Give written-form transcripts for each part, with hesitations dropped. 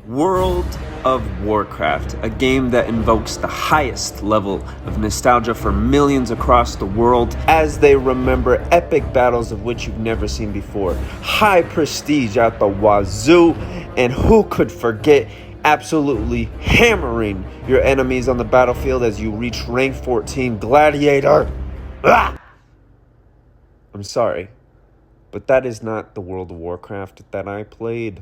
World of Warcraft, a game that invokes the highest level of nostalgia for millions across the world as they remember epic battles of which you've never seen before. High prestige out the wazoo, and who could forget absolutely hammering your enemies on the battlefield as you reach rank 14 Gladiator. Ah! I'm sorry, but that is not the World of Warcraft that I played.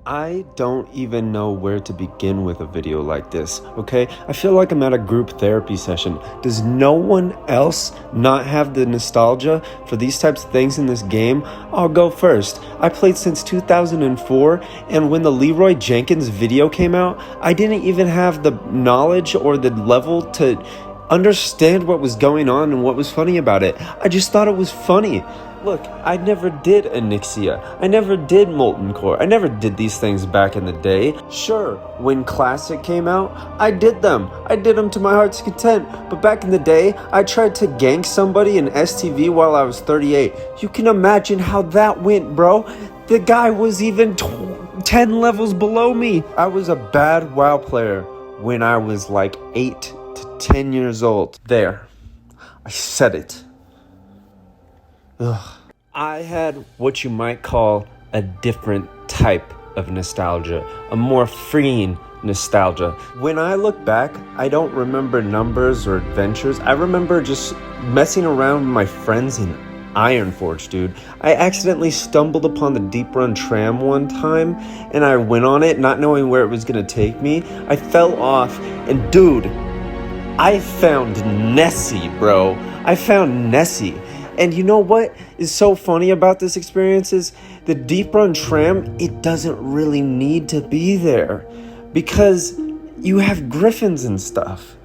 I don't even know where to begin with a video like this, okay? I feel like I'm at a group therapy session. Does no one else not have the nostalgia for these types of things in this game? I'll go first. I played since 2004, and when the Leroy Jenkins video came out, I didn't even have the knowledge or the level to understand what was going on and what was funny about it. I just thought it was funny. Look, I never did Onyxia. I never did Molten Core. I never did these things back in the day. Sure, when Classic came out, I did them. I did them to my heart's content. But back in the day, I tried to gank somebody in STV while I was 38. You can imagine how that went, bro. The guy was even 10 levels below me. I was a bad WoW player when I was like 8 to 10 years old. There, I said it. Ugh. I had what you might call a different type of nostalgia, a more freeing nostalgia. When I look back, I don't remember numbers or adventures. I remember just messing around with my friends in Ironforge, dude. I accidentally stumbled upon the Deep Run tram one time, and I went on it not knowing where it was gonna take me. I fell off, and dude, I found Nessie, bro. I found Nessie. And you know what is so funny about this experience is the Deep Run tram, it doesn't really need to be there because you have griffins and stuff.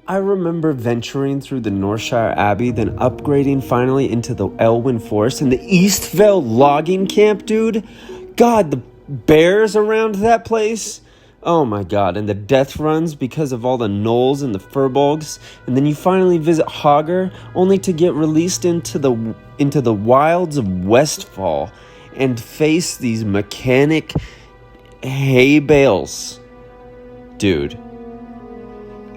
I remember venturing through the Northshire Abbey, then upgrading finally into the Elwyn Forest and the Eastvale logging camp, dude. God, the bears around that place. Oh my god, and the death runs because of all the gnolls and the furbolgs, and then you finally visit Hogger, only to get released into the wilds of Westfall and face these mechanic hay bales. Dude,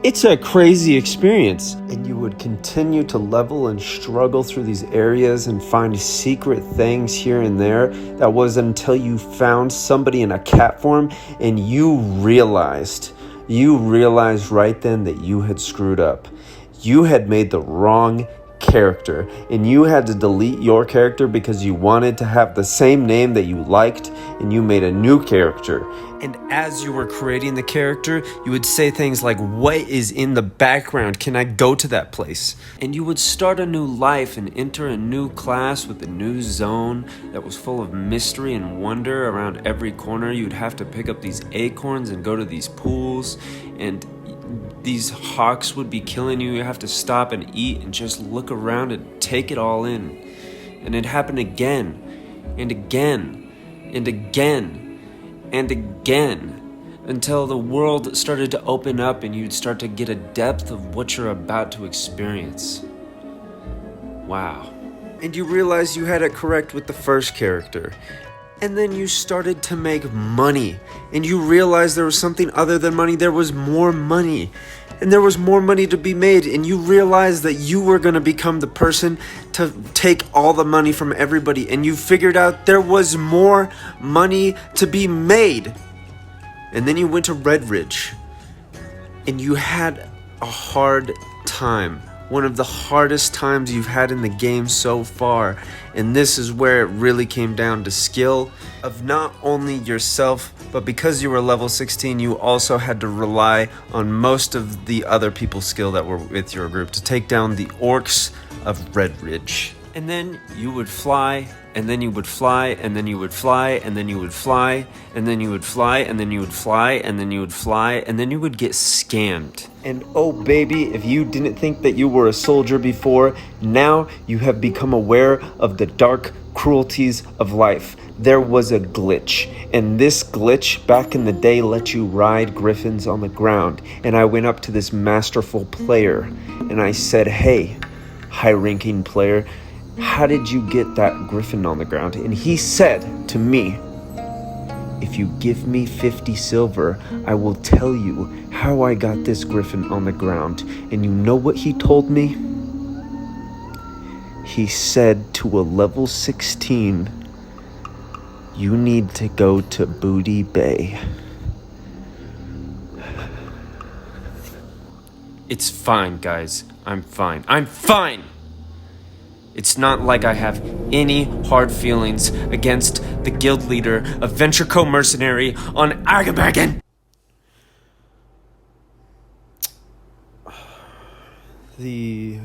it's a crazy experience. And you would continue to level and struggle through these areas and find secret things here and there. That was until you found somebody in a cat form and you realized right then that you had screwed up. You had made the wrong character, and you had to delete your character because you wanted to have the same name that you liked, and you made a new character. And as you were creating the character, you would say things like, what is in the background? Can I go to that place? And you would start a new life and enter a new class with a new zone that was full of mystery and wonder. Around every corner, you'd have to pick up these acorns and go to these pools, and these hawks would be killing you. You have to stop and eat and just look around and take it all in. And it happened again and again and again and again until the world started to open up and you'd start to get a depth of what you're about to experience. Wow. And you realized you had it correct with the first character. And then you started to make money, and you realized there was something other than money. There was more money, and there was more money to be made, and you realized that you were going to become the person to take all the money from everybody, and you figured out there was more money to be made. And then you went to Red Ridge, and you had a hard time. One of the hardest times you've had in the game so far. And this is where it really came down to skill of not only yourself, but because you were level 16, you also had to rely on most of the other people's skill that were with your group to take down the orcs of Red Ridge. And then you would fly, and then you would fly, and then you would fly, and then you would fly, and then you would fly, and then you would fly, and then you would fly, and then you would get scammed. And oh baby, if you didn't think that you were a soldier before, now you have become aware of the dark cruelties of life. There was a glitch, and this glitch back in the day let you ride griffins on the ground. And I went up to this masterful player, and I said, hey, high-ranking player, how did you get that griffin on the ground? And he said to me, If you give me 50 silver, I will tell you how I got this griffin on the ground. And you know what he told me? He said to a level 16, you need to go to Booty Bay. It's fine, guys. I'm fine. I'm fine! It's not like I have any hard feelings against the guild leader of Venture Co. Mercenary on Agabagan! The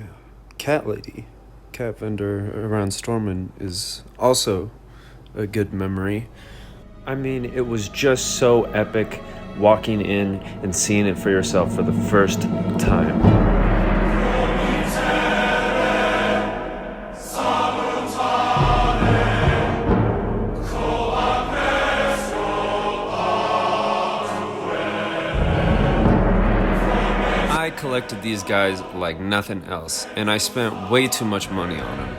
cat lady, cat vendor around Stormin, is also a good memory. I mean, it was just so epic walking in and seeing it for yourself for the first time. I collected these guys like nothing else, and I spent way too much money on them.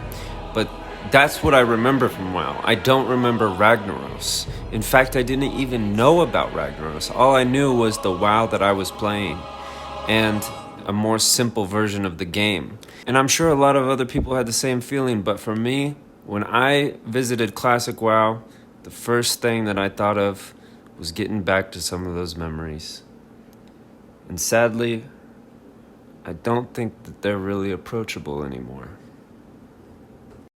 But that's what I remember from WoW. I don't remember Ragnaros. In fact, I didn't even know about Ragnaros. All I knew was the WoW that I was playing, and a more simple version of the game. And I'm sure a lot of other people had the same feeling, but for me, when I visited Classic WoW, the first thing that I thought of was getting back to some of those memories. And sadly, I don't think that they're really approachable anymore.